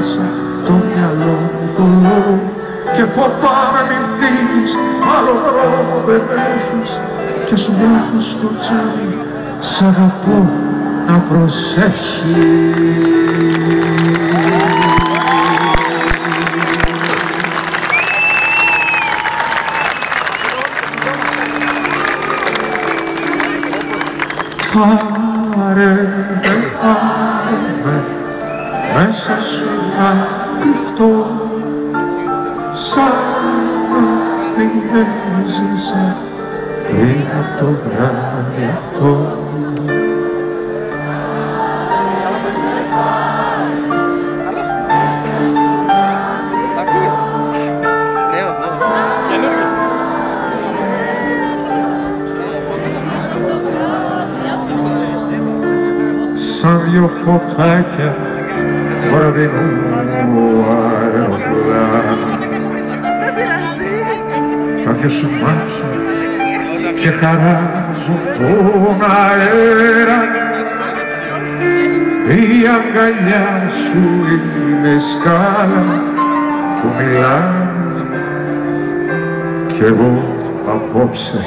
έχασα το μυαλό θολό και φοβάμαι μη φύγεις, άλλο δρόμο δεν έχεις και σου νιώθω στο τσάρι, σ' αγαπώ να προσέχεις. Πάρε με, μέσα σου να κρυφτώ, σαν να μην έζησα πριν από το βράδυ αυτό. Σαν δυο φωτάκια βραδινού αεροπλάνου, τα δυο σου μάτια και χαράζουν τον αέρα, η αγκαλιά σου είναι σκάλα που μιλάει κι εγώ απόψε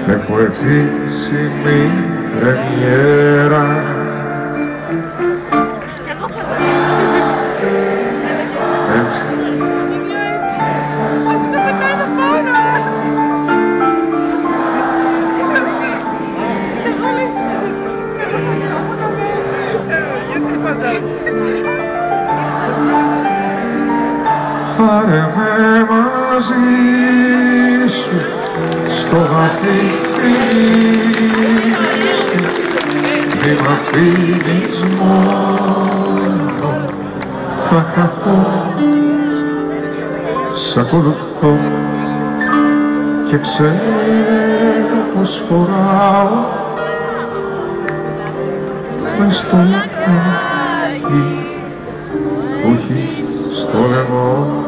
έχω επίσημη πρεμιέρα. Έτσι. Πάρε με μαζί σου στο βαθύ φιλί σου, μη μ' αφήνεις μόνο, θα χαθώ. Σ' ακολουθώ και ξέρω πως χωράω μες στο λαχάκι που έχει στο λαιμό.